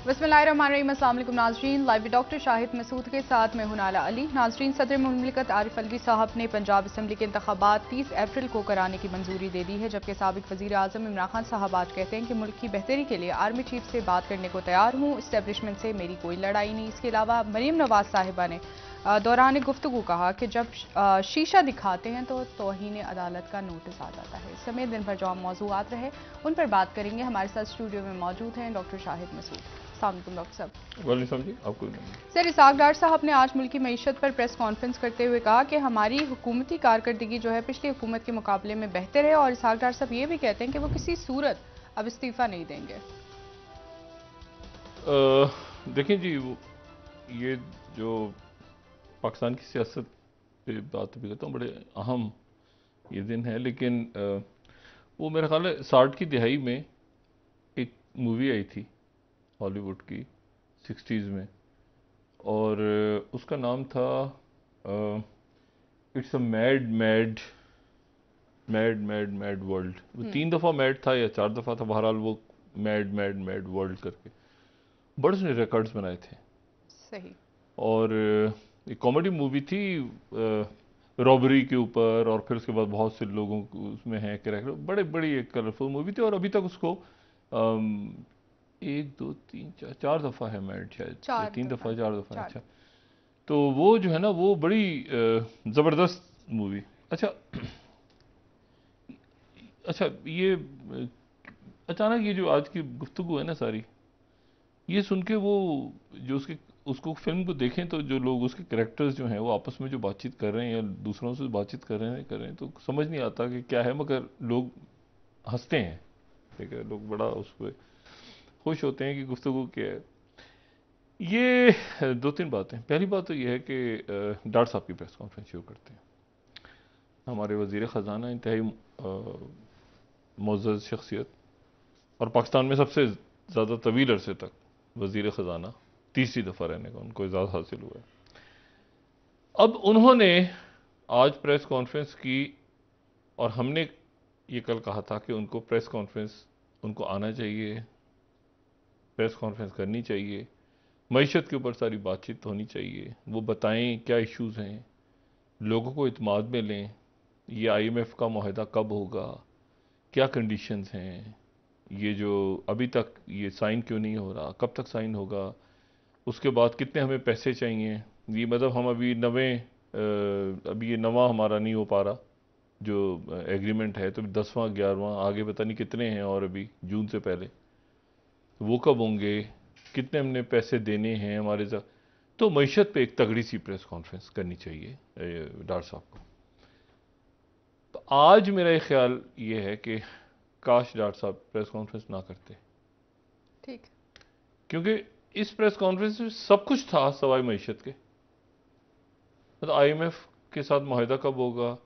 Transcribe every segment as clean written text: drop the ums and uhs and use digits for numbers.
बिस्मिल्लाहिर्रहमानिर्रहीम। अस्सलाम वालेकुम नाज़रीन, लाइव डॉक्टर शाहिद मसूद के साथ मैं हूं नाला अली। नाज़रीन, सदर मुमलिकत आरिफ अलवी साहब ने पंजाब असम्बली के इंतखाबात 30 अप्रैल को कराने की मंजूरी दे दी है, जबकि साबिक वज़ीर आज़म इमरान खान साहब आज कहते हैं कि मुल्क की बेहतरी के लिए आर्मी चीफ से बात करने को तैयार हूँ, इस्टेब्लिशमेंट से मेरी कोई लड़ाई नहीं। इसके अलावा मरीम नवाज साहिबा ने दौरान गुफ्तगू कहा कि जब शीशा दिखाते हैं तो तौहीन अदालत का नोटिस आ जाता है। इस समय दिन भर जो मौजूआत रहे उन पर बात करेंगे। हमारे साथ स्टूडियो में मौजूद हैं डॉक्टर शाहिद मसूद। अस्सलाम वालेकुम डॉक्टर साहब। वालेकुम जी, आपको सर, इसहाक डार साहब ने आज मुल्क की मईशत पर प्रेस कॉन्फ्रेंस करते हुए कहा कि हमारी हुकूमती कारकर्दगी जो है पिछली हुकूमत के मुकाबले में बेहतर है, और इसहाक डार साहब ये भी कहते हैं कि वो किसी सूरत अब इस्तीफा नहीं देंगे। देखें जी, ये जो पाकिस्तान की सियासत पे बात भी करता हूँ, बड़े अहम ये दिन है। लेकिन वो मेरा ख्याल है 60 की दिहाई में एक मूवी आई थी हॉलीवुड की 60s में, और उसका नाम था it's a mad mad mad mad mad world. वो 3 दफ़ा मैड था या 4 दफ़ा था, बहरहाल वो मैड मैड मैड वर्ल्ड करके बड़े सारे रिकॉर्ड्स बनाए थे। सही। और एक कॉमेडी मूवी थी रॉबरी के ऊपर, और फिर उसके बाद बहुत से लोगों को उसमें हैं कैरेक्टर, बड़ी एक कलरफुल मूवी थी। और अभी तक उसको एक दो तीन चार दफ़ा है मैड, शायद या 3 दफ़ा 4 दफ़ा। अच्छा, तो वो जो है ना, वो बड़ी ज़बरदस्त मूवी। अच्छा अच्छा, ये अचानक ये जो आज की गुफ्तगू है ना सारी, ये सुन के वो जो उसको फिल्म को देखें तो जो लोग उसके कैरेक्टर्स जो हैं वो आपस में जो बातचीत कर रहे हैं या दूसरों से बातचीत कर रहे हैं तो समझ नहीं आता कि क्या है, मगर लोग हंसते हैं। ठीक है, लोग बड़ा उस पर खुश होते हैं कि गुफ्तगू क्या है। ये 2-3 बातें। पहली बात तो ये है कि डार साहब की प्रेस कॉन्फ्रेंस शुरू करते हैं। हमारे वजीर ख़जाना इंतहाई मुअज़्ज़ज़ शख्सियत, और पाकिस्तान में सबसे ज़्यादा तवील अरसे तक वजीर ख़जाना, तीसरी दफ़ा रहने का उनको इजाज़ हासिल हुआ है। अब उन्होंने आज प्रेस कॉन्फ्रेंस की, और हमने ये कल कहा था कि उनको प्रेस कॉन्फ्रेंस, उनको आना चाहिए, प्रेस कॉन्फ्रेंस करनी चाहिए, मईशत के ऊपर सारी बातचीत होनी चाहिए, वो बताएं क्या इश्यूज़ हैं, लोगों को इत्मीनान में लें, ये IMF का मुआहदा कब होगा, क्या कंडीशंस हैं, ये जो अभी तक ये साइन क्यों नहीं हो रहा, कब तक साइन होगा, उसके बाद कितने हमें पैसे चाहिए। ये मतलब हम अभी ये नवा हमारा नहीं हो पा रहा जो एग्रीमेंट है, तो 10वां 11वां आगे पता नहीं कितने हैं, और अभी जून से पहले तो वो कब होंगे, कितने हमने पैसे देने हैं हमारे साथ। तो मईशत पे एक तगड़ी सी प्रेस कॉन्फ्रेंस करनी चाहिए डार साहब को। तो आज मेरा ये ख्याल ये है कि काश डार साहब प्रेस कॉन्फ्रेंस ना करते, ठीक। क्योंकि इस प्रेस कॉन्फ्रेंस में सब कुछ था सवाई मईशत के। मतलब IMF के साथ मुआहदा कब होगा,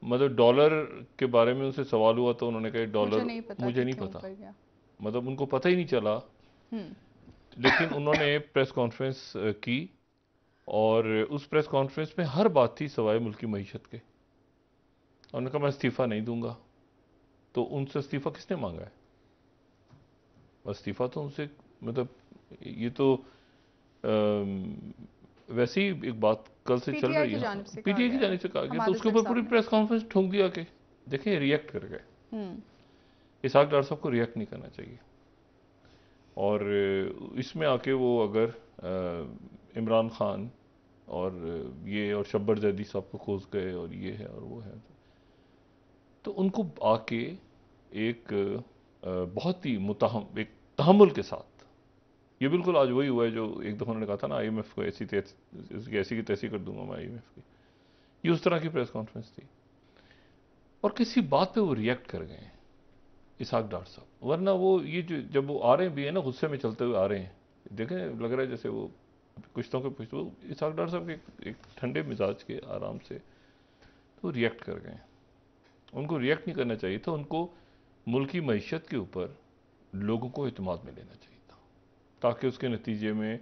मतलब डॉलर के बारे में उनसे सवाल हुआ तो उन्होंने कहा मुझे डॉलर नहीं पता मुझे कि नहीं क्यों पता, ऊपर गया। मतलब उनको पता ही नहीं चला। लेकिन उन्होंने प्रेस कॉन्फ्रेंस की, और उस प्रेस कॉन्फ्रेंस में हर बात थी सवाए मुल्क की मईशत के। उन्होंने कहा मैं इस्तीफ़ा नहीं दूंगा। तो उनसे इस्तीफ़ा किसने मांगा है? इस्तीफ़ा तो उनसे, मतलब ये तो वैसे ही एक बात कल से चल पीटीआई रही की है, जानिब से कहा PTI की गया है, जानिब से कहा गया, तो हमाद उसके असलम ऊपर साहब पूरी ने। प्रेस कॉन्फ्रेंस ठोक दिया कि देखें रिएक्ट कर गए। इसहाक डार साहब को रिएक्ट नहीं करना चाहिए, और इसमें आके वो अगर इमरान खान और ये और शब्बर जैदी साहब को खोज गए और ये है और वो है, तो उनको आके एक बहुत ही एक तहम्मुल के साथ, ये बिल्कुल आज वही हुआ है जो एक दफ़ा उन्होंने कहा था ना, IMF को ऐसी की तैसी कर दूंगा मैं IMF की। ये उस तरह की प्रेस कॉन्फ्रेंस थी, और किसी बात पे वो रिएक्ट कर गए इसहाक डार साहब। वरना वो ये जो जब वो आ रहे भी है ना, गुस्से में चलते हुए आ रहे हैं, देखें लग रहा है जैसे वो कुश्तों के पुश्त, वो इसहाक डार साहब के एक ठंडे मिजाज के आराम से तो रिएक्ट कर गए। उनको रिएक्ट नहीं करना चाहिए था, उनको मुल्क की मईशत के ऊपर लोगों को इत्मीनान में लेना चाहिए था, ताकि उसके नतीजे में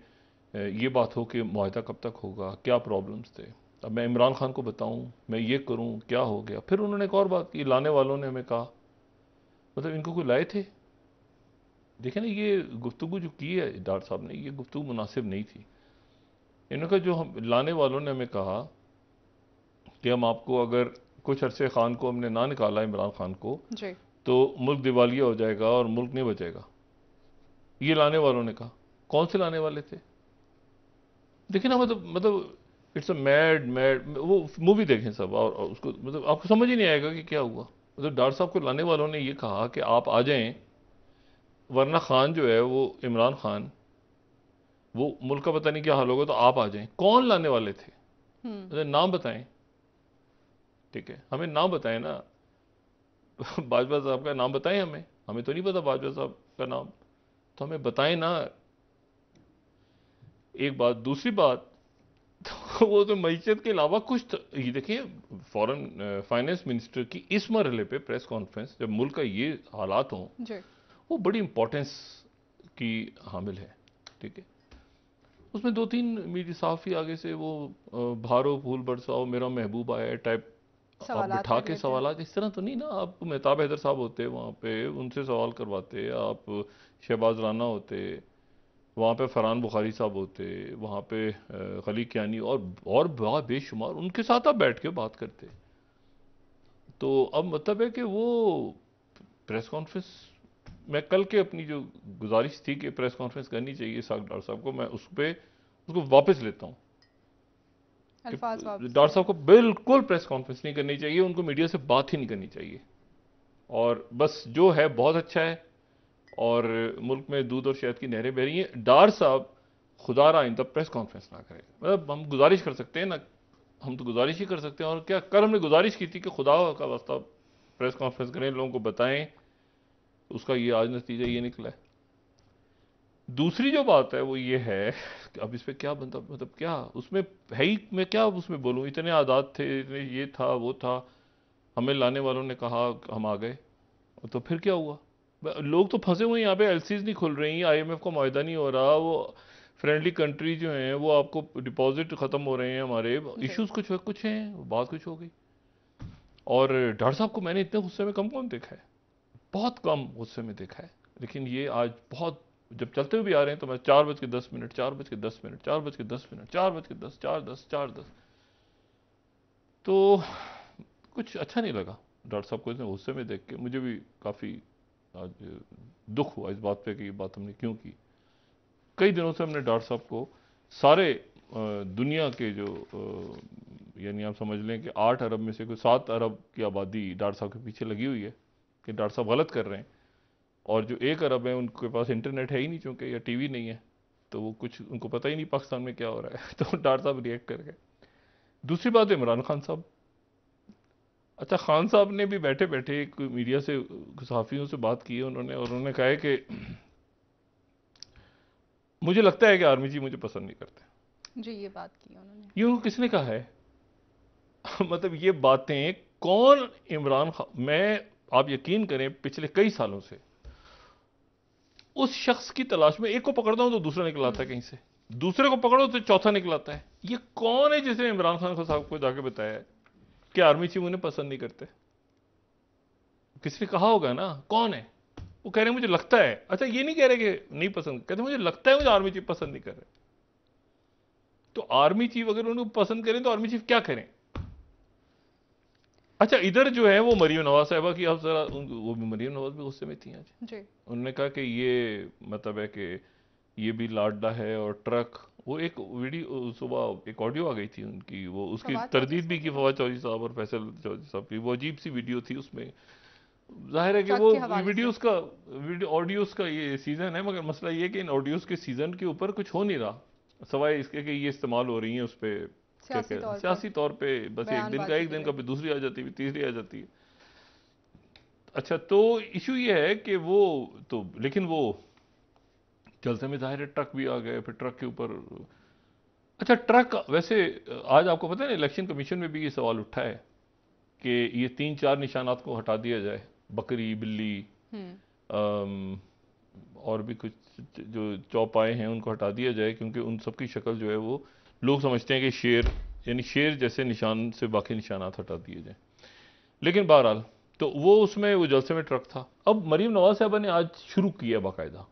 ये बात हो कि मुआहदा कब तक होगा, क्या प्रॉब्लम्स थे। अब मैं इमरान खान को बताऊं, मैं ये करूं, क्या हो गया। फिर उन्होंने एक और बात की, लाने वालों ने हमें कहा, मतलब इनको कोई लाए थे? देखें ना, ये गुफ्तगू जो की है डॉक्टर साहब ने, ये गुफ्तगू मुनासिब नहीं थी। इनका जो हम लाने वालों ने हमें कहा कि हम आपको, अगर कुछ अरसे खान को हमने ना निकाला, इमरान खान को, जी। तो मुल्क दिवालिया हो जाएगा और मुल्क नहीं बचेगा। ये लाने वालों ने कहा। कौन से लाने वाले थे? देखिए ना, मतलब इट्स अ मैड मैड, वो मूवी देखें सब, और उसको मतलब आपको समझ ही नहीं आएगा कि क्या हुआ। मतलब डॉक्टर साहब को लाने वालों ने ये कहा कि आप आ जाएं, वरना खान जो है वो, इमरान खान, वो मुल्क का पता नहीं क्या हाल होगा, तो आप आ जाएं। कौन लाने वाले थे? मतलब नाम बताएं। ठीक है, हमें नाम बताएं ना। बाजवा साहब का नाम बताएं हमें। हमें तो नहीं पता बाजवा साहब का नाम, तो हमें बताएं ना। एक बात। दूसरी बात, तो वो तो मईशत के अलावा कुछ ये देखिए, फॉरेन फाइनेंस मिनिस्टर की इस मरहले पे प्रेस कॉन्फ्रेंस, जब मुल्क का ये हालात हों, जी। वो बड़ी इंपॉर्टेंस की हामिल है। ठीक है, उसमें दो तीन मीडिया साफ़ी आगे से वो भारो फूल बरसाओ मेरा महबूब आया है टाइप, आप सवालात बिठा कर के लेते हैं। सवाल, इस तरह तो नहीं ना। आप मेहताब हैदर साहब होते वहाँ पे, उनसे सवाल करवाते। आप शहबाज राना होते वहाँ पे, फरहान बुखारी साहब होते वहाँ पे, खलीक यानी, और बहुत बेशुमार, उनके साथ आप बैठ के बात करते। तो अब मतलब है कि वो प्रेस कॉन्फ्रेंस, मैं कल के अपनी जो गुजारिश थी कि प्रेस कॉन्फ्रेंस करनी चाहिए डॉक्टर साहब को, मैं उस पर उसको वापस लेता हूँ कि अल्फाज वापस डॉक्टर ले साहब रहे को हैं। बिल्कुल प्रेस कॉन्फ्रेंस नहीं करनी चाहिए, उनको मीडिया से बात ही नहीं करनी चाहिए। और बस जो है बहुत अच्छा है, और मुल्क में दूध और शहद की नहरें बह रही हैं। डार साहब खुदारा आइंदा प्रेस कॉन्फ्रेंस ना करें। मतलब हम गुजारिश कर सकते हैं ना, हम तो गुजारिश ही कर सकते हैं। और क्या, कल हमने गुजारिश की थी कि खुदा का वास्ता प्रेस कॉन्फ्रेंस करें, लोगों को बताएं। उसका ये आज नतीजा ये निकला है। दूसरी जो बात है वो ये है कि अब इस पे क्या बनता, मतलब क्या उसमें है ही, मैं क्या उसमें बोलूं। इतने आदात थे, इतने ये था वो था, हमें लाने वालों ने कहा, हम आ गए, तो फिर क्या हुआ? लोग तो फंसे हुए हैं यहाँ पे। एलसीज नहीं खुल रही, आईएमएफ का मुआहदा नहीं हो रहा, वो फ्रेंडली कंट्री जो हैं वो आपको डिपॉजिट खत्म हो रहे हैं, हमारे जी। इश्यूज कुछ हैं, बात कुछ हो गई। और डॉक्टर साहब को मैंने इतने गुस्से में कम कौन देखा है, बहुत कम गुस्से में देखा है। लेकिन ये आज बहुत, जब चलते हुए भी आ रहे हैं, तो मैं 4:10, 4:10, 4:10, 4:10, 4:10, 4:10, तो कुछ अच्छा नहीं लगा डॉक्टर साहब को इतने गुस्से में देख के। मुझे भी काफ़ी आज दुख हुआ इस बात पे कि ये बात हमने क्यों की। कई दिनों से हमने डॉक्टर साहब को सारे दुनिया के जो यानी आप समझ लें कि 8 अरब में से कोई 7 अरब की आबादी डॉक्टर साहब के पीछे लगी हुई है कि डॉक्टर साहब गलत कर रहे हैं। और जो 1 अरब है उनके पास इंटरनेट है ही नहीं, चूंकि, या टीवी नहीं है, तो वो कुछ उनको पता ही नहीं पाकिस्तान में क्या हो रहा है। तो डॉक्टर साहब रिएक्ट कर गए। दूसरी बात है इमरान खान साहब। अच्छा, खान साहब ने भी बैठे बैठे एक मीडिया से, सहाफ़ियों से बात की है उन्होंने, और उन्होंने कहा है कि मुझे लगता है कि आर्मी जी मुझे पसंद नहीं करते। जी, ये बात की उन्होंने। यूं किसने कहा है? मतलब ये बातें कौन, इमरान खान, मैं, आप यकीन करें पिछले कई सालों से उस शख्स की तलाश में, एक को पकड़ता हूं तो दूसरा निकल आता है कहीं से, दूसरे को पकड़ो तो चौथा निकल आता है। ये कौन है जिसने इमरान खान साहब को जाके बताया है कि आर्मी चीफ उन्हें पसंद नहीं करते? किसने कहा होगा ना, कौन है? वो कह रहे हैं मुझे लगता है। अच्छा, ये नहीं कह रहे कि नहीं पसंद, कहते मुझे लगता है मुझे आर्मी चीफ पसंद नहीं कर रहे। तो आर्मी चीफ अगर उन्हें पसंद करें तो आर्मी चीफ क्या करें? अच्छा, इधर जो है वो मरीम नवाज साहबा की, आप जरा वो भी, मरीम नवाज भी गुस्से में थी आज। जी। उन्होंने कहा कि ये मतलब है कि ये भी लाडला है, और ट्रक, वो एक वीडियो सुबह एक ऑडियो आ गई थी उनकी, वो उसकी फवाद चौधरी तरदीद भी साहब की की बात। फवाद चौधरी साहब और फैसल चौधरी साहब की। वो अजीब सी वीडियो थी, उसमें जाहिर है कि ट्रक वो के हवाले से। वीडियोस का, वीडियो ऑडियोस का ये सीजन है, मगर मसला ये कि इन ऑडियोस के सीजन के ऊपर कुछ हो नहीं रहा, सवाए इसके कि ये इस्तेमाल हो रही हैं उस पर, क्या सियासी कहते हैं, तौर पे सियासी तौर पे, बस बयानबाजी एक के दिन का, लिए। फिर दूसरी आ जाती है, फिर तीसरी आ जाती है। अच्छा, तो इशू ये है कि वो, तो लेकिन वो चलते में जाहिर है ट्रक भी आ गए, फिर ट्रक के ऊपर। अच्छा, ट्रक वैसे, आज आपको पता है ना, इलेक्शन कमीशन में भी ये सवाल उठा है कि ये 3-4 निशानात को हटा दिया जाए, बकरी, बिल्ली, हम्म। अम, और भी कुछ जो चौपाए हैं उनको हटा दिया जाए, क्योंकि उन सब की शक्ल जो है वो, लोग समझते हैं कि शेर, यानी शेर जैसे निशान से बाकी निशानात हटा दिए जाए। लेकिन बहरहाल तो वो उसमें वो जलसे में ट्रक था। अब मरीम नवाज साहबा ने आज शुरू किया बाकायदा,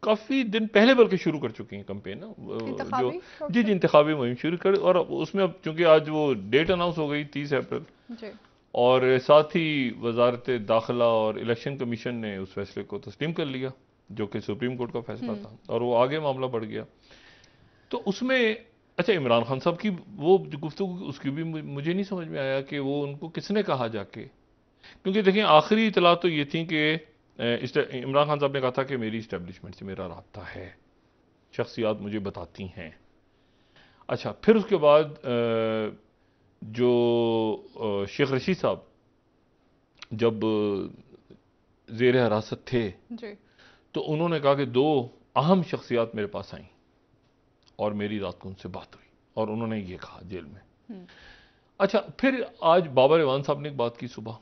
काफी दिन पहले बल्कि शुरू कर चुकी हैं कैंपेन ना, जो इंतखाबी जी जी इंतखाबी मुहिम शुरू कर, और उसमें अब चूंकि आज वो डेट अनाउंस हो गई 30 अप्रैल, जी। और साथ ही वजारत दाखिला और इलेक्शन कमीशन ने उस फैसले को तस्लीम कर लिया जो कि सुप्रीम कोर्ट का फैसला था, और वो आगे मामला बढ़ गया। तो उसमें अच्छा इमरान खान साहब की वो जो गुफ्तगू उसकी भी मुझे नहीं समझ में आया कि वो उनको किसने कहा जाके, क्योंकि देखिए आखिरी इतला तो ये थी कि इमरान खान साहब ने कहा था कि मेरी इस्टेब्लिशमेंट से मेरा राब्ता है, शख्सियात मुझे बताती हैं। अच्छा फिर उसके बाद जो शेख रशीद साहब जब जेर हिरासत थे जी। तो उन्होंने कहा कि दो अहम शख्सियात मेरे पास आई और मेरी रात को उनसे बात हुई और उन्होंने ये कहा जेल में। अच्छा फिर आज बाबर इवान साहब ने एक बात की सुबह,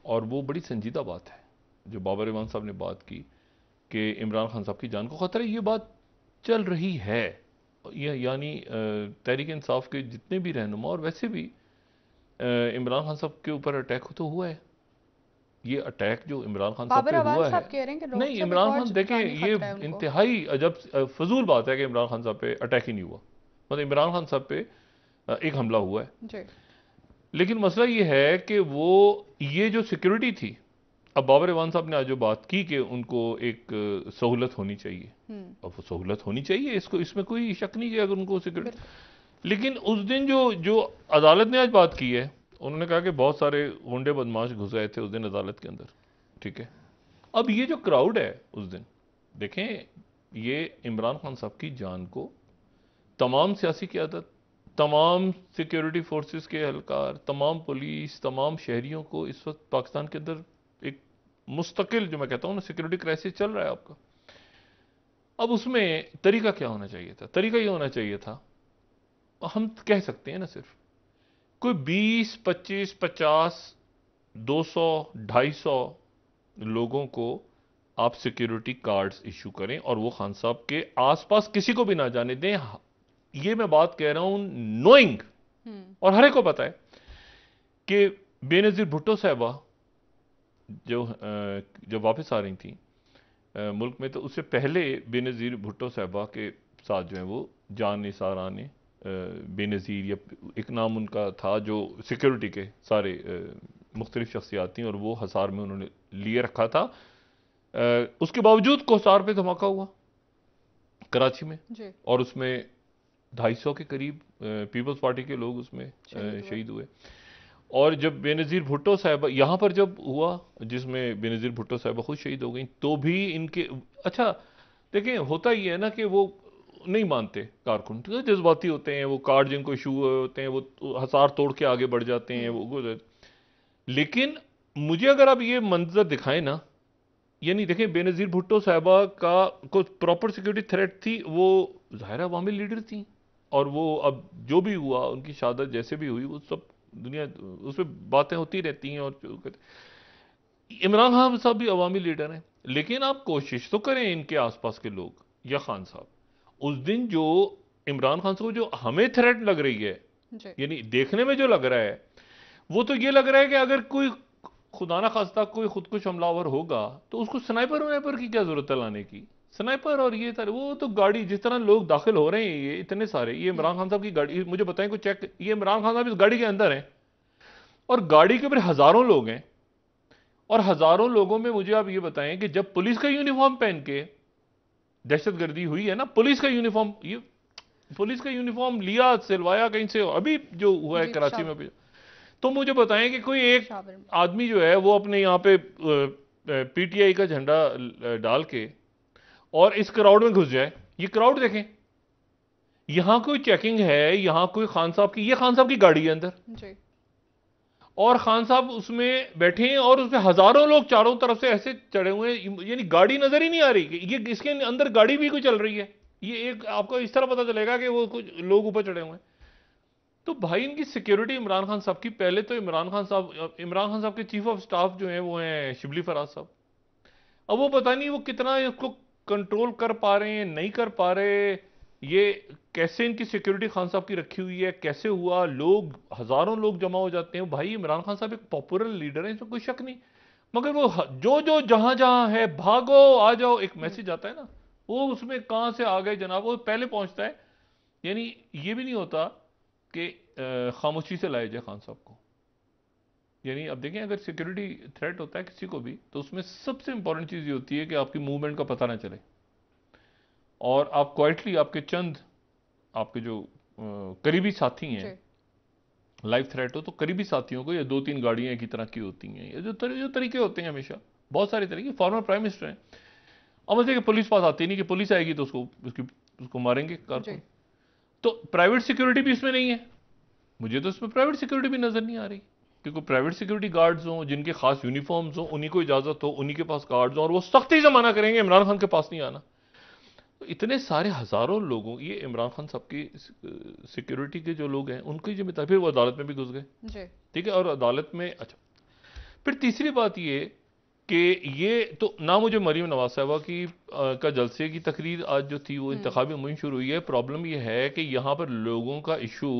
और वो बड़ी संजीदा बात है जो बाबर इवान साहब ने बात की कि इमरान खान साहब की जान को खतरा है। ये बात चल रही है, यानी तहरीक इंसाफ के जितने भी रहनुमा और वैसे भी इमरान खान साहब के ऊपर अटैक तो हुआ है। ये अटैक जो इमरान खान साहब पे हुआ है, कह रहे हैं कि नहीं डॉक्टर साहब एक इमरान और खान देखें जानी ये खतरा है उनको। इंतहाई अजब फजूल बात है कि इमरान खान साहब पे अटैक ही नहीं हुआ, मतलब इमरान खान साहब पे एक हमला हुआ है। जी। लेकिन मसला ये है कि वो ये जो सिक्योरिटी थी, अब बाबर इवान साहब ने आज जो बात की कि उनको एक सहूलत होनी चाहिए, अब वो सहूलत होनी चाहिए, इसको इसमें कोई शक नहीं कि अगर उनको सिक्योरिटी, लेकिन उस दिन जो जो अदालत ने आज बात की है, उन्होंने कहा कि बहुत सारे गुंडे बदमाश घुस आए थे उस दिन अदालत के अंदर, ठीक है। अब ये जो क्राउड है उस दिन, देखें ये इमरान खान साहब की जान को तमाम सियासी क़यादत, तमाम सिक्योरिटी फोर्सेस के एहलकार, तमाम पुलिस, तमाम शहरियों को इस वक्त पाकिस्तान के अंदर एक मुस्तकिल जो मैं कहता हूं ना सिक्योरिटी क्राइसिस चल रहा है आपका। अब उसमें तरीका क्या होना चाहिए था? तरीका ये होना चाहिए था, हम कह सकते हैं ना सिर्फ कोई 20, 25, 50, 200, 250 लोगों को आप सिक्योरिटी कार्ड्स इशू करें और वो खान साहब के आसपास किसी को भी ना जाने दें। ये मैं बात कह रहा हूं नोइंग, और हर एक को पता है कि बेनजीर भुट्टो साहबा जो जब वापस आ रही थी मुल्क में, तो उससे पहले बेनजीर भुट्टो साहबा के साथ जो है वो जान निसार ने बेनज़ीर या एक नाम उनका था जो सिक्योरिटी के सारे मुख्तलिफ शख्सियात थी, और वो हसार में उन्होंने लिए रखा था। उसके बावजूद कोसार पे धमाका हुआ कराची में जी। और उसमें 250 के करीब पीपल्स पार्टी के लोग उसमें शहीद हुए। और जब बेनज़ीर भुट्टो साहबा यहाँ पर जब हुआ, जिसमें बेनज़ीर भुट्टो साहबा खुद शहीद हो गई, तो भी इनके अच्छा देखें होता ही है ना कि वो नहीं मानते कारकुन, तो जज्बाती होते हैं, वो कार्ड जिनको इशू होते हैं वो हसार तोड़ के आगे बढ़ जाते हैं वो। लेकिन मुझे अगर आप ये मंजर दिखाएं ना, यानी देखें बेनज़ीर भुट्टो साहबा का कुछ प्रॉपर सिक्योरिटी थ्रेट थी, वो ज़ाहिर अवामी लीडर थी, और वो अब जो भी हुआ उनकी शहादत जैसे भी हुई वो सब दुनिया उस पर बातें होती रहती हैं। और इमरान खान साहब भी अवामी लीडर हैं, लेकिन आप कोशिश तो करें इनके आसपास के लोग या खान साहब, उस दिन जो इमरान खान साहब जो हमें थ्रेट लग रही है, यानी देखने में जो लग रहा है वो तो ये लग रहा है कि अगर कोई खुदा ना खास्ता कोई खुदकुश हमलावर होगा तो उसको स्नाइपर वाइपर की क्या जरूरत है लाने की? स्नाइपर और ये वो तो गाड़ी, जिस तरह लोग दाखिल हो रहे हैं ये इतने सारे, ये इमरान खान साहब की गाड़ी, मुझे बताएं कोई चेक, ये इमरान खान साहब इस गाड़ी के अंदर हैं और गाड़ी के ऊपर हजारों लोग हैं, और हजारों लोगों में मुझे आप ये बताएं कि जब पुलिस का यूनिफॉर्म पहन के दहशतगर्दी हुई है ना, पुलिस का यूनिफॉर्म, ये पुलिस का यूनिफॉर्म लिया सिलवाया कहीं से, अभी जो हुआ है कराची में भी, तो मुझे बताएं कि कोई एक आदमी जो है वो अपने यहां पे पीटीआई का झंडा डाल के और इस क्राउड में घुस जाए। ये क्राउड देखें, यहां कोई चेकिंग है, यहां कोई खान साहब की, ये खान साहब की गाड़ी है अंदर जी। और खान साहब उसमें बैठे हैं और उसमें हजारों लोग चारों तरफ से ऐसे चढ़े हुए हैं, यानी गाड़ी नजर ही नहीं आ रही, ये इसके अंदर गाड़ी भी कोई चल रही है। ये एक आपको इस तरह पता चलेगा कि वो कुछ लोग ऊपर चढ़े हुए हैं। तो भाई इनकी सिक्योरिटी इमरान खान साहब की, पहले तो इमरान खान साहब के चीफ ऑफ स्टाफ जो हैं वो हैं शिबली फराज साहब। अब वो पता नहीं वो कितना इसको कंट्रोल कर पा रहे हैं, नहीं कर पा रहे, ये कैसे इनकी सिक्योरिटी खान साहब की रखी हुई है, कैसे हुआ, लोग हजारों लोग जमा हो जाते हैं। भाई इमरान खान साहब एक पॉपुलर लीडर है, इसमें कोई शक नहीं, मगर वो जो जो जहां जहां है भागो आ जाओ एक मैसेज आता है ना, वो उसमें कहां से आ गए जनाब, वो पहले पहुंचता है। यानी ये भी नहीं होता कि खामोशी से लाया जाए खान साहब को। यानी अब देखें, अगर सिक्योरिटी थ्रेट होता है किसी को भी, तो उसमें सबसे इंपॉर्टेंट चीज ये होती है कि आपकी मूवमेंट का पता ना चले, और आप क्वाइटली आपके चंद आपके जो करीबी साथी हैं, लाइफ थ्रेट हो तो करीबी साथियों को, या 2-3 गाड़ियां एक ही तरह की होती हैं, ये जो तरीके होते हैं हमेशा, बहुत सारे तरीके। फॉर्मर प्राइम मिनिस्टर हैं, अब मतलब कि पुलिस पास आती नहीं कि पुलिस आएगी तो उसको मारेंगे कार को। तो प्राइवेट सिक्योरिटी भी इसमें नहीं है, मुझे तो इसमें प्राइवेट सिक्योरिटी भी नजर नहीं आ रही, क्योंकि प्राइवेट सिक्योरिटी गार्ड्स हों, जिनके खास यूनिफॉर्म्स हों, उन्हीं को इजाजत हो, उन्हीं के पास कार्ड्स हों, और वो सख्ती से मना करेंगे इमरान खान के पास नहीं आना। तो इतने सारे हजारों लोगों, ये इमरान खान साहब की सिक्योरिटी के जो लोग हैं उनकी जिम्मेदारी, फिर वो अदालत में भी घुस गए, ठीक है, और अदालत में अच्छा। फिर तीसरी बात ये कि ये तो ना, मुझे मरीम नवाज साहबा की का जलसे की तकरीर आज जो थी वो इंतखाबी मुहिम शुरू हुई है। प्रॉब्लम ये है कि यहां पर लोगों का इशू,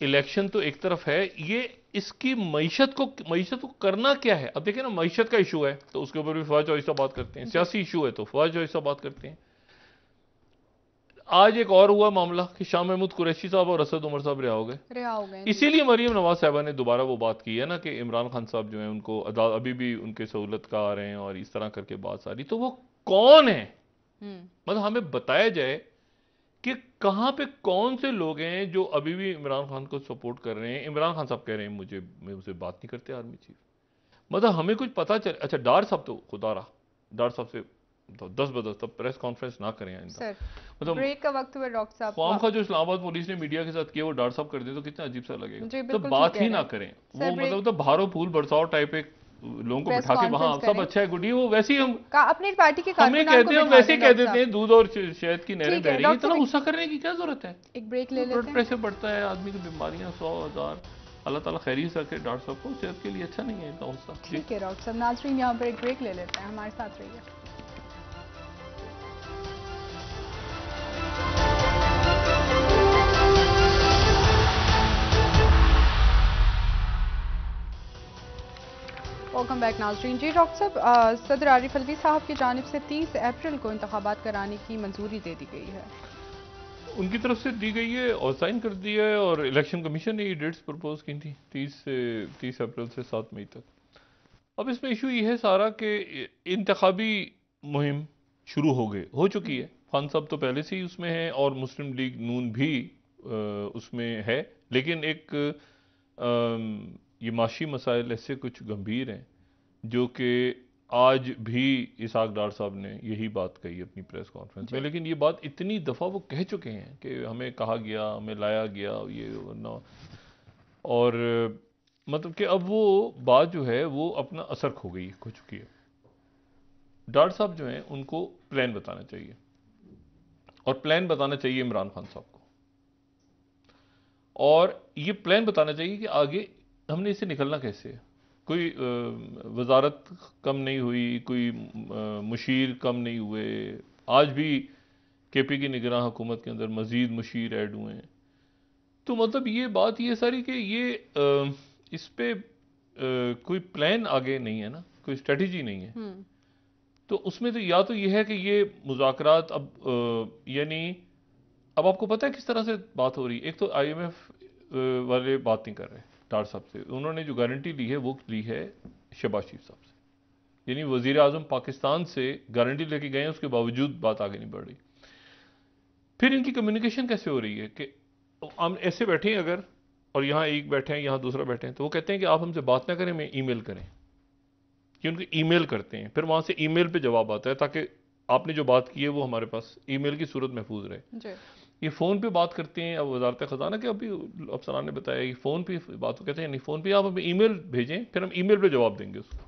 इलेक्शन तो एक तरफ है, ये इसकी मईशत को करना क्या है। अब देखिए ना, मईशत का इशू है तो उसके ऊपर भी फवाद चौधरी साहब बात करते हैं, सियासी इशू है तो फवाद चौधरी साहब बात करते हैं। आज एक और हुआ मामला कि शाह महमूद कुरैशी साहब और असद उमर साहब रिहा हो गए। इसीलिए मरीम नवाज साहबा ने दोबारा वो बात की है ना कि इमरान खान साहब जो है उनको अभी भी उनके सहूलत का आ रहे हैं, और इस तरह करके बात सारी। तो वो कौन है, मतलब हमें बताया जाए कि कहां पे कौन से लोग हैं जो अभी भी इमरान खान को सपोर्ट कर रहे हैं। इमरान खान साहब कह रहे हैं मैं उसे बात नहीं करते आर्मी चीफ, मतलब हमें कुछ पता चले। अच्छा, डार साहब तो खुदा रहा, डार साहब से तो 10 बजे तब प्रेस कॉन्फ्रेंस ना करें इनका, मतलब ब्रेक का वक्त हुआ डॉक्टर साहब, फॉर्म का जो इस्लामाबाद पुलिस ने मीडिया के साथ किया वो डॉक्टर साहब कर दे तो कितना अजीब सा लगेगा। तो बात ही ना करें, वो मतलब तो भारो फूल बरसाओ टाइप एक लोगों को बिठा के वहां सब अच्छा है गुडी, वो वैसे ही हम अपनी पार्टी के हमें कहते हैं, वैसे ही कह देते हैं दूध और शहद की नहरें बह रही हैं। इतना गुस्सा करने की क्या जरूरत है। एक ब्रेक ले लेते हैं, ब्लड प्रेशर बढ़ता है, आदमी की बीमारियां 100,000, अल्लाह ताला खैरी सके। डॉक्टर साहब को सेहत के लिए अच्छा नहीं है इतना गुस्सा। ठीक है डॉक्टर साहब, नाज़रीन यहाँ पर एक ब्रेक ले लेते हैं, हमारे साथ रहिए। वेलकम बैक नाज़रीन। जी डॉक्टर साहब, सदर आरिफ अलवी साहब की जानिब से 30 अप्रैल को इंतखाबात कराने की मंजूरी दे दी गई है, उनकी तरफ से दी गई है और साइन कर दिया है, और इलेक्शन कमीशन ने ये डेट्स प्रपोज की थी 30 अप्रैल से 7 मई तक। अब इसमें इशू ये है सारा कि इंतखाबी मुहिम शुरू हो चुकी है। खान साहब तो पहले से ही उसमें है, और मुस्लिम लीग नून भी उसमें है, लेकिन एक ये माशी मसाइल ऐसे कुछ गंभीर हैं जो कि आज भी इसहाक डार साहब ने यही बात कही अपनी प्रेस कॉन्फ्रेंस में। लेकिन ये बात इतनी दफ़ा वो कह चुके हैं कि हमें कहा गया, हमें लाया गया, ये ना, और मतलब कि अब वो बात जो है वो अपना असर खो चुकी है। डार साहब जो हैं उनको प्लान बताना चाहिए, और प्लान बताना चाहिए इमरान खान साहब को, और ये प्लान बताना चाहिए कि आगे हमने इससे निकलना कैसे है। कोई वजारत कम नहीं हुई, कोई मुशीर कम नहीं हुए, आज भी केपी की निगरान हुकूमत के अंदर मजीद मुशीर ऐड हुए हैं। तो मतलब ये बात ये सारी कि ये इस पे कोई प्लान आगे नहीं है ना, कोई स्ट्रेटजी नहीं है। तो उसमें तो या तो ये है कि ये मुज़ाकरात अब यानी अब आपको पता है किस तरह से बात हो रही है। एक तो IMF वाले बात नहीं कर रहे डार साहब से, उन्होंने जो गारंटी ली है वो ली है शहबाज शरीफ साहब से, यानी वजीर आजम पाकिस्तान से गारंटी लेके गए हैं, उसके बावजूद बात आगे नहीं बढ़ रही। फिर इनकी कम्युनिकेशन कैसे हो रही है कि हम ऐसे बैठे हैं अगर, और यहाँ एक बैठे हैं, यहाँ दूसरा बैठे हैं, तो वो कहते हैं कि आप हमसे बात ना करें, मैं ईमेल करें, कि उनको ईमेल करते हैं, फिर वहां से ईमेल पे जवाब आता है ताकि आपने जो बात की है वो हमारे पास ईमेल की सूरत महफूज रहे। ये फ़ोन पे बात करते हैं। अब वजारत ख़जाना के अभी अफसरान ने बताया कि फ़ोन पे बात कहते हैं नहीं, फ़ोन पे आप हमें ईमेल भेजें, फिर हम ईमेल पे जवाब देंगे उसको।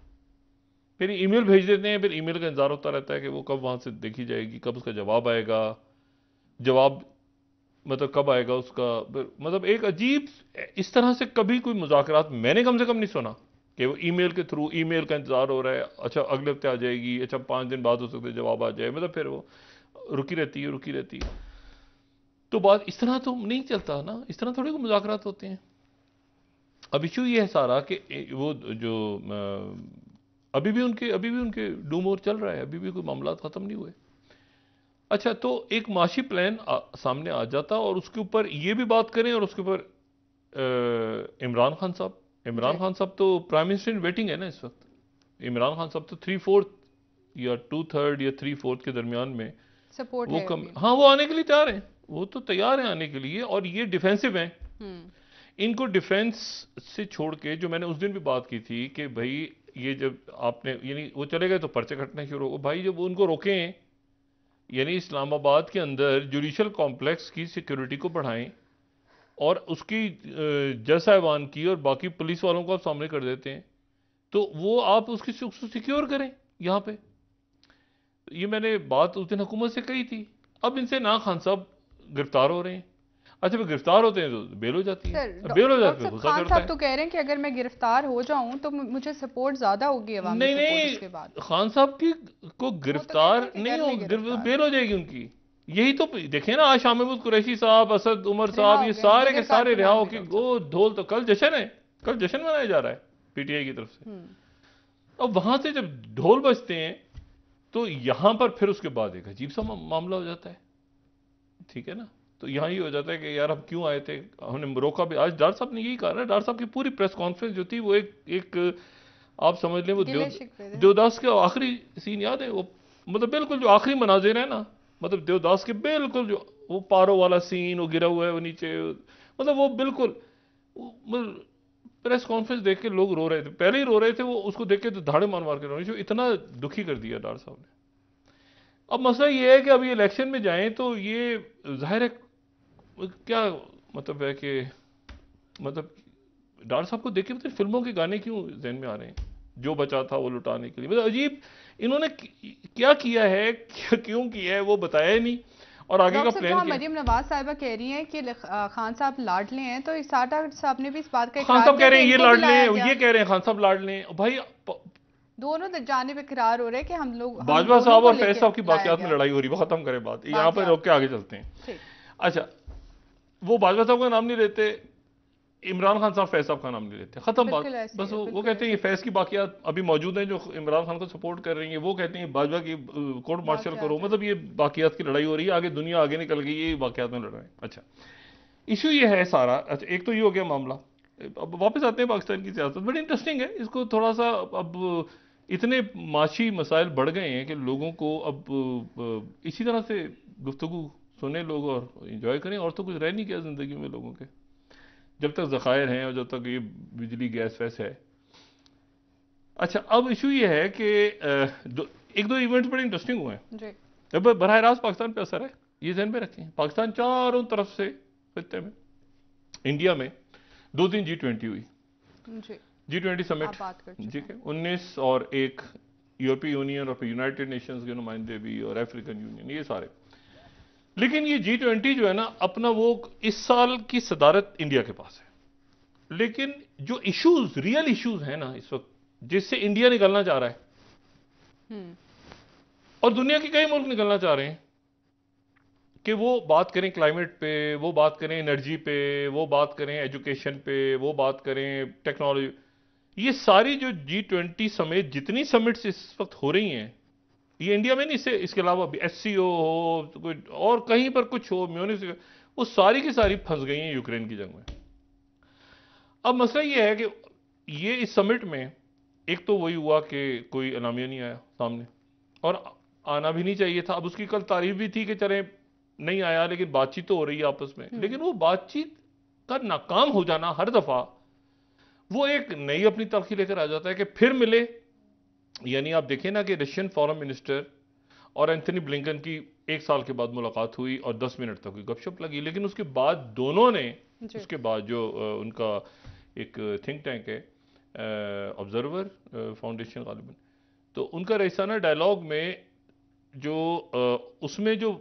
फिर ईमेल भेज देते हैं, फिर ईमेल का इंतजार होता रहता है कि वो कब वहाँ से देखी जाएगी, कब उसका जवाब आएगा, जवाब मतलब कब आएगा उसका। मतलब एक अजीब इस तरह से कभी कोई मुज़ाकरात मैंने कम से कम नहीं सुना कि वो ईमेल के थ्रू, ईमेल का इंतजार हो रहा है, अच्छा अगले हफ्ते आ जाएगी, अच्छा 5 दिन बाद हो सकते जवाब आ जाए, मतलब फिर वो रुकी रहती है। तो बात इस तरह तो नहीं चलता ना, इस तरह थोड़ी को मुज़ाकरात होते हैं। अब इशू ये है सारा कि वो जो अभी भी उनके डूम और चल रहा है, अभी भी कोई मामला खत्म नहीं हुए। अच्छा, तो एक माशी प्लान सामने आ जाता और उसके ऊपर ये भी बात करें, और उसके ऊपर इमरान खान साहब तो प्राइम मिनिस्टर इन वेटिंग है ना इस वक्त। इमरान खान साहब तो 3/4 या 2/3 या 3/4 के दरमियान में सपोर्ट वो है कम, अभी। हाँ वो आने के लिए तैयार हैं, वो तो तैयार हैं आने के लिए, और ये डिफेंसिव हैं। इनको डिफेंस से छोड़ के, जो मैंने उस दिन भी बात की थी कि भाई ये जब आपने यानी वो चले गए तो पर्चे कटने शुरू हो, भाई जब उनको रोकें, यानी इस्लामाबाद के अंदर जुडिशल कॉम्प्लेक्स की सिक्योरिटी को बढ़ाएं और उसकी जज साहिबान की और बाकी पुलिस वालों को आप सामने कर देते हैं, तो वो आप उसकी सिक्योर करें यहाँ पे। ये मैंने बात उस दिन हुकूमत से कही थी। अब इनसे ना खान साहब गिरफ्तार हो रहे हैं। अच्छा, वो गिरफ्तार होते हैं तो बेल हो जाती है, सर, बेल हो डॉक्टर जाती है साहब, गुस्सा खान चढ़ता साहब है। तो कह रहे हैं कि अगर मैं गिरफ्तार हो जाऊं तो मुझे सपोर्ट ज्यादा होगी, अवामी नहीं सपोर्ट नहीं, उसके बाद। खान साहब की को वो तो कहते गिरफ्तार हैं कि नहीं कर ले हो, गिरफ्तार, बेल हो जाएगी उनकी। यही तो देखें ना, आज शाह महमूद कुरैशी साहब, असद उमर रिहा साहब, हो ये गए सारे के दीगर सारे रिहा कारकुनान भी होके, डॉक्टर साहब। वो ढोल तो कल जश्न है, कल जश्न मनाया जा रहा है पीटीआई की तरफ से। अब वहां से जब ढोल बजते हैं तो यहां पर फिर उसके बाद एक अजीब सा मामला हो जाता है, ठीक है ना। तो यहाँ ये हो जाता है कि यार हम क्यों आए थे, हमने रोका भी। आज डॉक्टर साहब ने यही कहा ना, डॉक्टर साहब की पूरी प्रेस कॉन्फ्रेंस जो थी वो एक आप समझ लें वो गिले शिकवे थे। देवदास का आखिरी सीन याद है वो, मतलब बिल्कुल जो आखिरी मनाजिर है ना, मतलब देवदास के बिल्कुल जो वो पारो वाला सीन, वो गिरा हुआ है वो नीचे, मतलब वो बिल्कुल प्रेस कॉन्फ्रेंस देख के लोग रो रहे थे, पहले ही रो रहे थे वो, उसको देख के तो धाड़े मार मार के रो रहे थे, इतना दुखी कर दिया डॉक्टर साहब ने। अब मसला ये है कि अभी इलेक्शन में जाएं तो ये जाहिर है क्या मतलब है कि मतलब डॉक्टर साहब को देख के मतलब फिल्मों के गाने क्यों जहन में आ रहे हैं, जो बचा था वो लुटाने के लिए, मतलब अजीब इन्होंने क्या किया है, क्यों किया है वो बताया ही नहीं, और आगे का डॉक्टर साहब, प्लान जहाँ क्या है। मरियम नवाज साहिबा कह रही हैं कि खान साहब लाडले हैं, तो इसाटा साहब ने भी इस बात का खान इकरार साहब कह किया रहे कि हैं ये इनको भी लाडले लाया हैं, गया। ये कह रहे हैं खान साहब लाडले हैं भाई। दोनों जानिब इकरार हो रहे हैं कि हम बाजवा दोनों साहब को और फैज लेके साहब की लाया बाकियात में गया। लड़ाई हो रही है, वो खत्म करें बात, यहाँ पर रोक बाकियात, के आगे चलते हैं। ठीक। अच्छा, वो बाजवा साहब का नाम नहीं लेते, इमरान खान साहब फैज साहब का नाम नहीं लेते, खत्म बात। बिल्कुल ऐसे ही बस है, वो बिल्कुल कहते हैं ऐसे ये ही है। फैज की बाकियात अभी मौजूद हैं जो इमरान खान को सपोर्ट कर रही हैं, वो कहते हैं बाजवा की कोर्ट मार्शल करो, बाकियात है। मतलब ये बाकियात की लड़ाई हो रही है, आगे दुनिया आगे निकल गई, ये बाकियात में लड़ रहे हैं। अच्छा, इशू ये है सारा। अच्छा, एक तो ये हो गया मामला। अब वापस आते हैं पाकिस्तान की सियासत, बड़ी इंटरेस्टिंग है, इसको थोड़ा सा अब इतने माशी मसाइल बढ़ गए हैं कि लोगों को अब इसी तरह से गुफ्तगू सुने लोग और इंजॉय करें, और तो कुछ रह नहीं गया जिंदगी में लोगों के, जब तक ज़खायर हैं और जब तक ये बिजली गैस वैस है। अच्छा, अब इशू ये है कि एक दो इवेंट्स बड़े इंटरेस्टिंग हुए हैं। जी अब बरह रास्त पाकिस्तान पे असर है, ये ध्यान में रखें। पाकिस्तान चारों तरफ से खत्ते में, इंडिया में 2 दिन G20 हुई, जी, G20 समिट, आप बात कर चुके ठीक हैं। है, 19 और 1 यूरोपीय यूनियन और फिर यूनाइटेड नेशंस के नुमाइंदे भी और अफ्रीकन यूनियन, ये सारे। लेकिन ये G20 जो है ना, अपना वो इस साल की सदारत इंडिया के पास है, लेकिन जो इश्यूज, रियल इश्यूज हैं ना इस वक्त, जिससे इंडिया निकलना चाह रहा है और दुनिया के कई मुल्क निकलना चाह रहे हैं, कि वो बात करें क्लाइमेट पे, वो बात करें एनर्जी पे, वो बात करें एजुकेशन पे, वो बात करें टेक्नोलॉजी, ये सारी जो G20 समेत जितनी समिट्स इस वक्त हो रही हैं, ये इंडिया में नहीं, इसके अलावा भी SCO हो, कोई और कहीं पर कुछ हो, म्यूनिस, वो सारी की सारी फंस गई हैं यूक्रेन की जंग में। अब मसला ये है कि ये इस समिट में एक तो वही हुआ कि कोई एलामिया नहीं आया सामने, और आना भी नहीं चाहिए था। अब उसकी कल तारीफ भी थी कि चले नहीं आया, लेकिन बातचीत तो हो रही है आपस में, लेकिन वो बातचीत का नाकाम हो जाना हर दफा वो एक नई अपनी तलखी लेकर आ जाता है कि फिर मिले। यानी आप देखें ना कि रशियन फॉरेन मिनिस्टर और एंथनी ब्लिंकन की 1 साल के बाद मुलाकात हुई और 10 मिनट तक गपशप लगी, लेकिन उसके बाद दोनों ने, जी उसके बाद जो उनका एक थिंक टैंक है ऑब्जर्वर फाउंडेशन गालिबन, तो उनका रईसाना डायलॉग में जो उसमें जो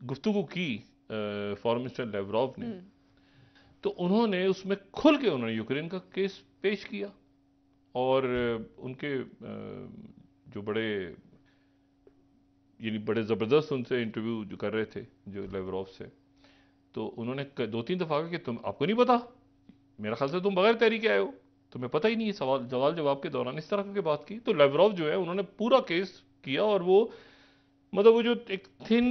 गुफ्तगू की फॉरेन मिनिस्टर लेवरॉव ने, तो उन्होंने उसमें खुल के उन्होंने यूक्रेन का केस पेश किया, और उनके जो बड़े यानी बड़े ज़बरदस्त उनसे इंटरव्यू जो कर रहे थे जो लेवरॉव से, तो उन्होंने 2-3 दफ़ा कहा कि तुम आपको नहीं पता, मेरा ख्याल से तुम बगैर तहरीर के आए हो, तुम्हें पता ही नहीं है। सवाल जवाब के दौरान इस तरह की बात की। तो लेवरॉव जो है उन्होंने पूरा केस किया, और वो मतलब वो जो एक थिन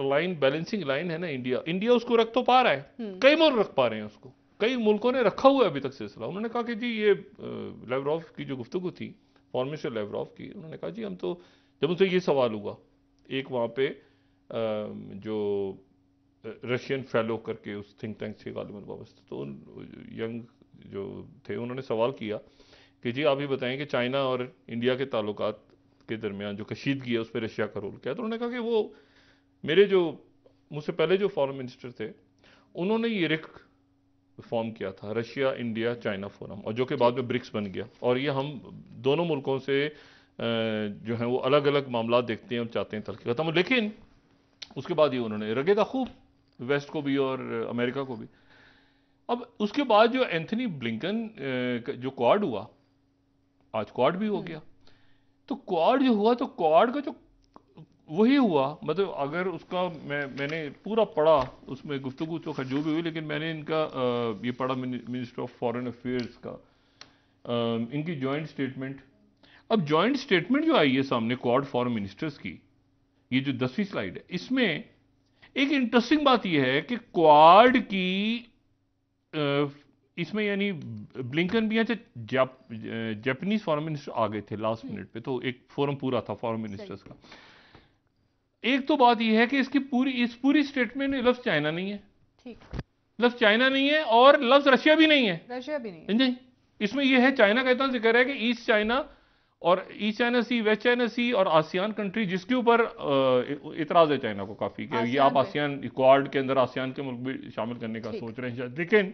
लाइन, बैलेंसिंग लाइन है ना, इंडिया उसको रख तो पा रहा है, कई मुल्क रख पा रहे हैं उसको, कई मुल्कों ने रखा हुआ है अभी तक सिलसिला। उन्होंने कहा कि जी ये लेवरॉव की जो गुफ्तगू थी, फॉरेन मिनिस्टर लेवरॉव की, उन्होंने कहा जी हम तो, जब उनसे ये सवाल हुआ, एक वहाँ पे जो रशियन फेलो करके उस थिंक टैंक से गालिबन वाबस्ता, तो यंग जो थे उन्होंने सवाल किया कि जी आप ये बताएं कि चाइना और इंडिया के ताल्लुकात के दरमियान जो कशीदगी है उस पर रशिया का रोल क्या है। तो उन्होंने कहा कि वो मेरे जो मुझसे पहले जो फॉरेन मिनिस्टर थे उन्होंने ये रिक फॉर्म किया था, रशिया इंडिया चाइना फोरम, और जो कि बाद में ब्रिक्स बन गया। और ये हम दोनों मुल्कों से जो है वो अलग अलग मामला देखते हैं और चाहते हैं तरक्की खत्म हो। लेकिन उसके बाद ये उन्होंने रगेगा खूब वेस्ट को भी और अमेरिका को भी। अब उसके बाद जो एंथनी ब्लिंकन जो क्वाड हुआ, आज क्वाड भी हो गया, तो क्वाड जो हुआ, तो क्वाड का जो वही हुआ, मतलब अगर उसका मैंने पूरा पढ़ा, उसमें गुफ्तगू तो जो भी हुई, लेकिन मैंने इनका ये पढ़ा मिनिस्टर ऑफ फॉरेन अफेयर्स का इनकी जॉइंट स्टेटमेंट। अब जॉइंट स्टेटमेंट जो आई है सामने क्वाड फॉरेन मिनिस्टर्स की, ये जो 10वीं स्लाइड है, इसमें एक इंटरेस्टिंग बात यह है कि क्वाड की इसमें यानी ब्लिंकन भी अच्छा जापानीज फॉरेन मिनिस्टर आ गए थे लास्ट मिनट पे, तो एक फोरम पूरा था फॉरेन मिनिस्टर्स का। एक तो बात यह है कि इस पूरी स्टेटमेंट में लफ्ज चाइना नहीं है, ठीक, लफ्ज चाइना नहीं है, और लफ्ज रशिया भी नहीं है, रशिया भी नहीं है। नहीं, इसमें यह है चाइना का इतना जिक्र है कि ईस्ट चाइना और ईस्ट चाइना सी, वेस्ट चाइना सी और आसियान कंट्री, जिसके ऊपर इतराज है चाइना को काफी कि ये आप आसियान क्वाड के अंदर आसियान के मुल्क भी शामिल करने का सोच रहे हैं शायद। लेकिन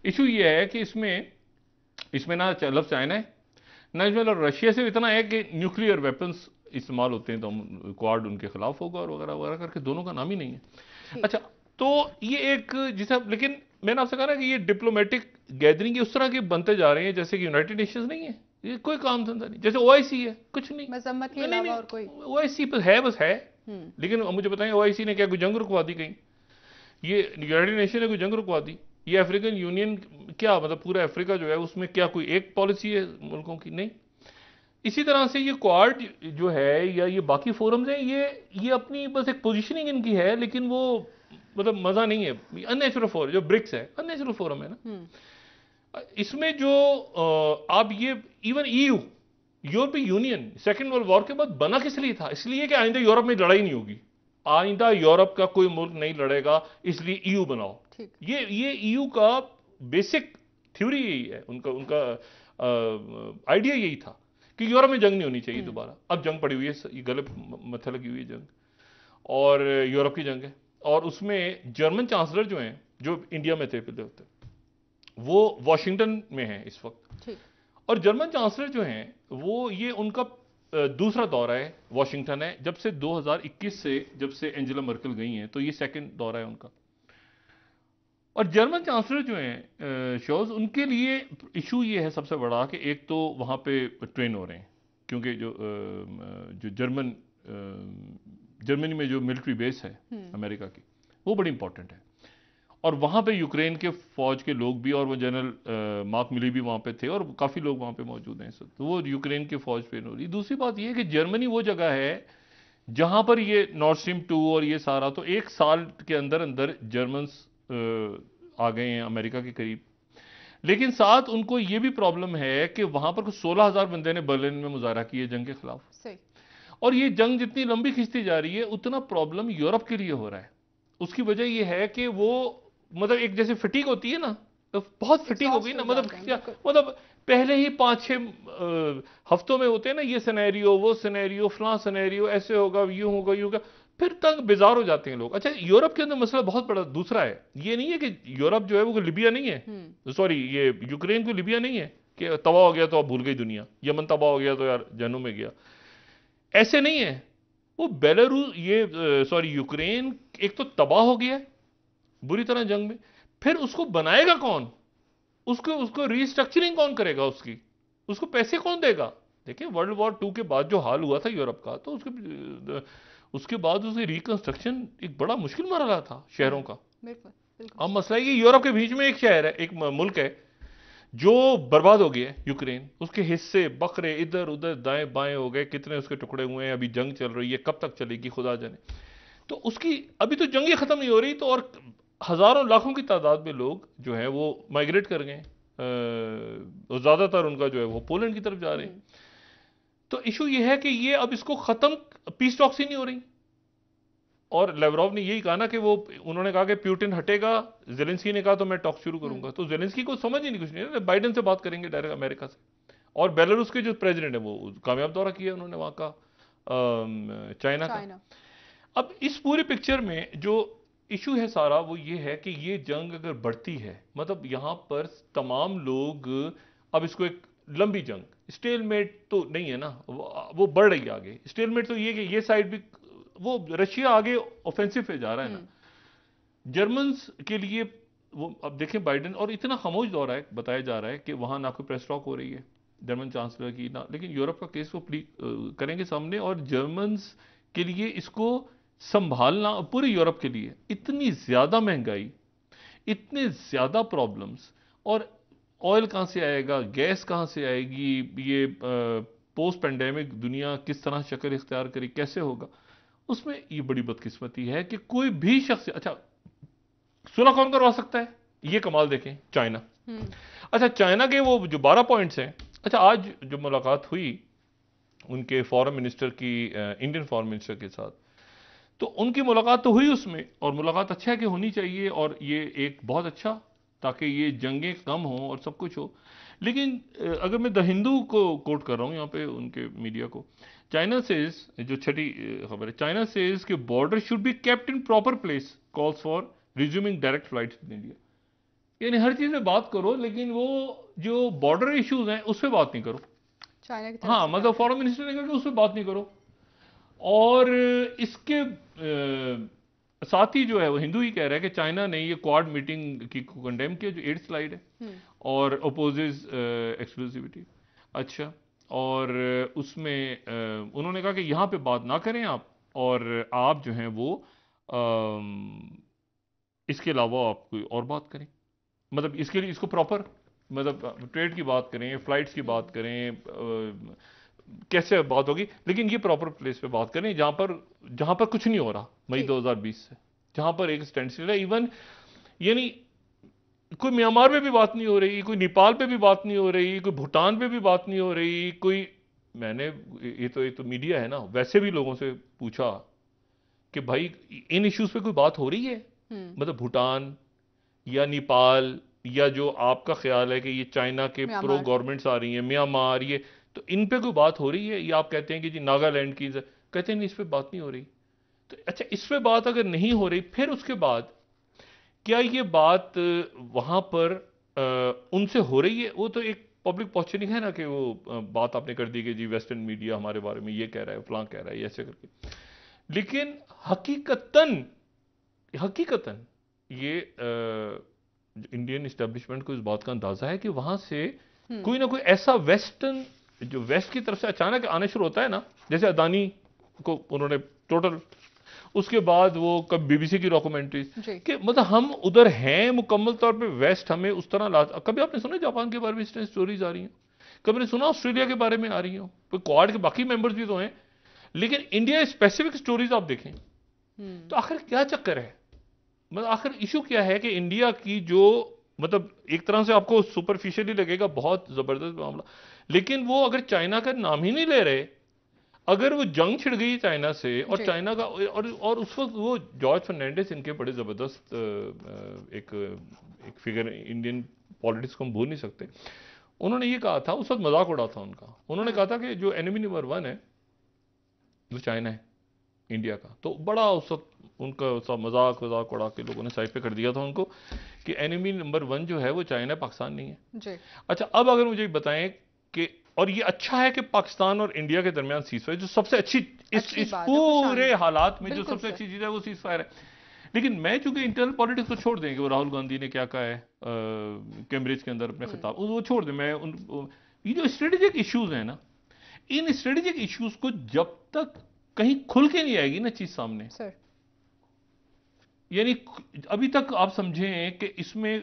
इशू ये है कि इसमें ना लफ्ज चाइना है ना इसमें, रशिया से इतना है कि न्यूक्लियर वेपन्स इस्तेमाल होते हैं तो हम क्वाड उनके खिलाफ होगा और वगैरह वगैरह करके, दोनों का नाम ही नहीं है। अच्छा, तो ये एक जिसे, लेकिन मैंने आपसे कहा ना कि ये डिप्लोमेटिक गैदरिंग उस तरह के बनते जा रहे हैं जैसे कि यूनाइटेड नेशंस नहीं है, ये कोई काम धंधा नहीं, जैसे ओआईसी है, कुछ नहीं, मजम्मत के अलावा और कोई ओआईसी बस है। लेकिन मुझे बताएं ओआईसी ने क्या कोई जंग रुकवा दी कहीं? ये यूनाइटेड नेशन ने कोई जंग रुकवा दी? ये अफ्रीकन यूनियन क्या, मतलब पूरा अफ्रीका जो है उसमें क्या कोई एक पॉलिसी है मुल्कों की? नहीं। इसी तरह से ये क्वाड जो है या ये बाकी फोरम्स हैं, ये अपनी बस एक पोजीशनिंग इनकी है, लेकिन वो मतलब मजा नहीं है। अननेचुरल फोरम जो ब्रिक्स है, अननेचुरल फोरम है ना। इसमें जो आप ये इवन ईयू, यूरोपीय यूनियन सेकेंड वर्ल्ड वॉर के बाद बना किस लिए था? इसलिए कि आइंदा यूरोप में लड़ाई नहीं होगी, आइंदा यूरोप का कोई मुल्क नहीं लड़ेगा, इसलिए ईयू बनाओ। ये ईयू का बेसिक थ्योरी यही है, उनका आइडिया यही था कि यूरोप में जंग नहीं होनी चाहिए दोबारा। अब जंग पड़ी हुई है, ये गले मथे लगी हुई है जंग, और यूरोप की जंग है, और उसमें जर्मन चांसलर जो हैं, जो इंडिया में थे पहले होते, वो वॉशिंगटन में हैं इस वक्त। और जर्मन चांसलर जो हैं वो, ये उनका दूसरा दौरा है वॉशिंगटन है, जब से 2021 से, जब से एंजेला मर्केल गई हैं, तो ये सेकंड दौरा है उनका। और जर्मन चांसलर जो हैं शोज, उनके लिए इशू ये है सबसे बड़ा कि एक तो वहाँ पे ट्रेन हो रहे हैं, क्योंकि जो जर्मनी में जो मिलिट्री बेस है अमेरिका की, वो बड़ी इंपॉर्टेंट है, और वहाँ पे यूक्रेन के फौज के लोग भी, और वो जनरल मार्क मिली भी वहाँ पे थे, और काफ़ी लोग वहाँ पे मौजूद हैं, तो वो यूक्रेन के फौज पे हो रही। दूसरी बात ये है कि जर्मनी वो जगह है जहाँ पर ये नॉर्थ स्ट्रीम 2 और ये सारा, तो एक साल के अंदर अंदर जर्मन्स आ गए हैं अमेरिका के करीब। लेकिन साथ उनको ये भी प्रॉब्लम है कि वहाँ पर कुछ 16,000 बंदे ने बर्लिन में मुजाहरा किए जंग के खिलाफ, और ये जंग जितनी लंबी खिंचती जा रही है उतना प्रॉब्लम यूरोप के लिए हो रहा है। उसकी वजह यह है कि वो मतलब एक जैसे फिटीक होती है ना, तो बहुत फिटीक हो गई ना, मतलब पहले ही 5-6 हफ्तों में होते हैं ना, ये सिनेरियो वो सिनेरियो फलां सिनेरियो, ऐसे होगा यूं होगा यूं होगा, फिर तंग बेजार हो जाते हैं लोग। अच्छा, यूरोप के अंदर मसला बहुत बड़ा दूसरा है, ये नहीं है कि यूरोप जो है वो लिबिया नहीं है, सॉरी ये यूक्रेन को लिबिया नहीं है कि तबाह हो गया तो अब भूल गई दुनिया, यमन तबाह हो गया तो यार जहन्नुम में गया, ऐसे नहीं है। वो बेलारूस, ये सॉरी यूक्रेन एक तो तबाह हो गया बुरी तरह जंग में, फिर उसको बनाएगा कौन? उसको रीस्ट्रक्चरिंग कौन करेगा? उसको पैसे कौन देगा? देखिए वर्ल्ड वॉर 2 के बाद जो हाल हुआ था यूरोप का, तो उसके बाद उसकी रिकंस्ट्रक्शन एक बड़ा मुश्किल मरहला था शहरों का, बिल्कुल बिल्कुल। अब मसला ये यूरोप के बीच में एक शहर है, एक मुल्क है जो बर्बाद हो गया है, यूक्रेन। उसके हिस्से बकरे इधर उधर दाएं बाएं हो गए, कितने उसके टुकड़े हुए हैं, अभी जंग चल रही है, कब तक चलेगी खुदा जाने। तो उसकी अभी तो जंग ही खत्म नहीं हो रही, तो और हजारों लाखों की तादाद में लोग जो है वो माइग्रेट कर गए, और ज्यादातर उनका जो है वो पोलैंड की तरफ जा रहे हैं। तो इशू ये है कि ये अब इसको खत्म, पीस टॉक्स ही नहीं हो रही। और लेवरोव ने यही कहा ना कि वो, उन्होंने कहा कि प्यूटिन हटेगा, जेलेंस्की ने कहा तो मैं टॉक शुरू करूंगा। तो जेलेंस्की को समझ ही नहीं, कुछ नहीं है, बाइडेन से बात करेंगे डायरेक्ट अमेरिका से। और बेलारूस के जो प्रेसिडेंट है वो कामयाब दौरा किया उन्होंने वहां का, चाइना का। अब इस पूरे पिक्चर में जो इशू है सारा वो ये है कि ये जंग अगर बढ़ती है, मतलब यहां पर तमाम लोग, अब इसको एक लंबी जंग, स्टेलमेट तो नहीं है ना, वो बढ़ रही है आगे। स्टेलमेट तो ये कि ये साइड भी, वो रशिया आगे ऑफेंसिव पे जा रहा है ना। जर्मन्स के लिए वो, अब देखें बाइडेन, और इतना खामोश दौरा है, बताया जा रहा है कि वहां ना कोई प्रेस टॉक हो रही है जर्मन चांसलर की ना, लेकिन यूरोप का केस वो करेंगे सामने। और जर्मन्स के लिए इसको संभालना, पूरे यूरोप के लिए इतनी ज्यादा महंगाई, इतने ज्यादा प्रॉब्लम्स, और ऑयल कहां से आएगा, गैस कहां से आएगी, ये पोस्ट पेंडेमिक दुनिया किस तरह शक्ल इख्तियार करी, कैसे होगा, उसमें ये बड़ी बदकिस्मती है कि कोई भी शख्स, अच्छा सुलह कौन करवा सकता है, ये कमाल देखें, चाइना। अच्छा चाइना के वो जो 12 पॉइंट्स हैं, अच्छा आज जो मुलाकात हुई उनके फॉरेन मिनिस्टर की, इंडियन फॉरेन मिनिस्टर के साथ, तो उनकी मुलाकात तो हुई उसमें, और मुलाकात अच्छा है कि होनी चाहिए, और ये एक बहुत अच्छा, ताकि ये जंगें कम हों और सब कुछ हो। लेकिन अगर मैं द हिंदू को कोट कर रहा हूं यहां पे, उनके मीडिया को, चाइना सेज, जो छठी खबर है, चाइना सेज कि border should be kept in proper place, calls for resuming direct flights in India. यानी हर चीज में बात करो, लेकिन वो जो बॉर्डर इश्यूज हैं उस पर बात नहीं करो। चाइना की तरफ हाँ, से मतलब फॉरेन मिनिस्टर ने कहा कि उस पर बात नहीं करो। और इसके साथ ही जो है वो हिंदू ही कह रहा है कि चाइना ने ये क्वाड मीटिंग की कंडेम किया, जो 8th स्लाइड है, और अपोजेस एक्सक्लूसिविटी। अच्छा, और उसमें उन्होंने कहा कि यहां पे बात ना करें आप, और आप जो हैं वो इसके अलावा आप कोई और बात करें, मतलब इसके लिए इसको प्रॉपर, मतलब ट्रेड की बात करें, फ्लाइट्स की बात करें, कैसे बात होगी, लेकिन ये प्रॉपर प्लेस पे बात करें जहां पर कुछ नहीं हो रहा मई 2020 से, जहां पर एक स्टैंड स्टिल है। इवन यानी कोई म्यांमार पे भी बात नहीं हो रही, कोई नेपाल पे भी बात नहीं हो रही, कोई भूटान पे भी बात नहीं हो रही, कोई, मैंने, ये तो मीडिया है ना, वैसे भी लोगों से पूछा कि भाई इन इश्यूज पे कोई बात हो रही है, मतलब भूटान या नेपाल, या जो आपका ख्याल है कि ये चाइना के प्रो गवर्नमेंट्स आ रही हैं, म्यांमार, ये, तो इन पे कोई बात हो रही है, या आप कहते हैं कि जी नागालैंड की, कहते हैं नहीं इस पे बात नहीं हो रही। तो अच्छा, इस पे बात अगर नहीं हो रही, फिर उसके बाद क्या ये बात वहां पर उनसे हो रही है? वो तो एक पब्लिक पॉस्चरिंग है ना, कि वो बात आपने कर दी कि जी वेस्टर्न मीडिया हमारे बारे में ये कह रहा है, फलां कह रहा है, ऐसे करके। लेकिन हकीकतन हकीकतन ये इंडियन इस्टेब्लिशमेंट को इस बात का अंदाजा है कि वहां से कोई ना कोई ऐसा वेस्टर्न, जो वेस्ट की तरफ से अचानक आना शुरू होता है ना, जैसे अदानी को उन्होंने टोटल, उसके बाद वो कब बीबीसी की डॉक्यूमेंट्रीज, कि मतलब हम उधर हैं मुकम्मल तौर पे, वेस्ट हमें उस तरह कभी आपने सुना जापान के बारे में इस तरह स्टोरीज आ रही हैं? कभी ने सुना ऑस्ट्रेलिया के बारे में आ रही हो? कोई क्वाड के बाकी मेंबर्स भी तो हैं, लेकिन इंडिया स्पेसिफिक स्टोरीज आप देखें तो आखिर क्या चक्कर है? मतलब आखिर इशू क्या है कि इंडिया की जो, मतलब एक तरह से आपको सुपरफिशियली लगेगा बहुत जबरदस्त मामला, लेकिन वो अगर चाइना का नाम ही नहीं ले रहे, अगर वो जंग छिड़ गई चाइना से, और चाइना का, और उस वक्त वो जॉर्ज फर्नांडिस, इनके बड़े जबरदस्त एक फिगर इंडियन पॉलिटिक्स को हम भूल नहीं सकते, उन्होंने ये कहा था, उस वक्त मजाक उड़ा था उनका, उन्होंने कहा था कि जो एनिमी नंबर 1 है वो चाइना है इंडिया का। तो बड़ा उस वक्त उनका सब मजाक उड़ा के लोगों ने साइड पे कर दिया था उनको, कि एनिमी नंबर 1 जो है वो चाइना, पाकिस्तान नहीं है जी। अच्छा, अब अगर मुझे बताएं कि, और ये अच्छा है कि पाकिस्तान और इंडिया के दरमियान सीजफायर, जो सबसे अच्छी इस पूरे हालात में जो सबसे अच्छी चीज है वो सीजफायर है। लेकिन मैं चूंकि इंटरनल पॉलिटिक्स को छोड़ दें कि वो राहुल गांधी ने क्या कहा है कैम्ब्रिज के अंदर अपने खिताब, वो छोड़ दें, मैं ये जो स्ट्रेटेजिक इश्यूज हैं ना, इन स्ट्रेटेजिक इश्यूज को जब तक कहीं खुल के नहीं आएगी ना चीज सामने, यानी अभी तक आप समझें कि इसमें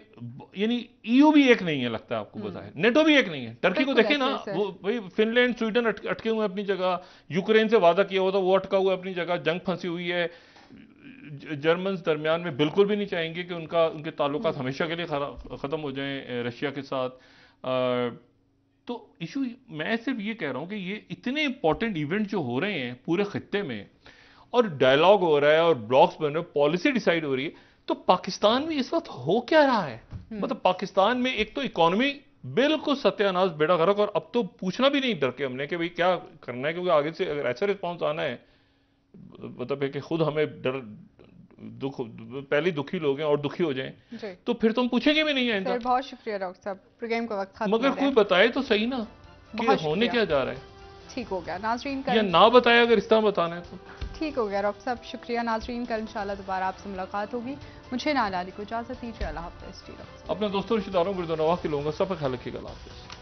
यानी ईयू भी एक नहीं है, लगता है आपको बताए, नेटो भी एक नहीं है। टर्की को देखें ना, वो भाई फिनलैंड स्वीडन अटके हुए हैं अपनी जगह, यूक्रेन से वादा किया हुआ था वो अटका हुआ है अपनी जगह, जंग फंसी हुई है। जर्मन दरमियान में बिल्कुल भी नहीं चाहेंगे कि उनके ताल्लुकात हमेशा के लिए खत्म हो जाएं रशिया के साथ। तो इशू मैं सिर्फ ये कह रहा हूं कि ये इतने इंपॉर्टेंट इवेंट जो हो रहे हैं पूरे खित्ते में, और डायलॉग हो रहा है और ब्लॉक्स बन रहे हैं, पॉलिसी डिसाइड हो रही है, तो पाकिस्तान में इस वक्त हो क्या रहा है? मतलब पाकिस्तान में एक तो इकोनॉमी बिल्कुल सत्यानाश, बेड़ा गर्क, और अब तो पूछना भी नहीं डर के हमने कि भाई क्या करना है, क्योंकि आगे से अगर ऐसा रिस्पॉन्स आना है, मतलब है कि खुद हमें डर दुख, पहले दुखी लोग हैं और दुखी हो जाएं तो फिर तुम पूछेंगे भी नहीं है। बहुत शुक्रिया डॉक्टर साहब, प्रोग्राम का वक्त खत्म, मगर कोई बताए तो सही ना कि होने क्या जा रहा है। ठीक हो गया नाजरीन का, या ना बताया अगर इस तरह बताना है तो ठीक हो गया। डॉक्टर साहब शुक्रिया। नाजरीन कल इंशाल्लाह दोबारा आपसे मुलाकात होगी। मुझे नाला अली को इजाजत दीजिए। अल्लाह हाफ़िज़। अपने दोस्तों रिश्तेदारों गुरदनवा के लोगों का सब ख्याल रखिएगा। अल्लाह हाफ़िज़।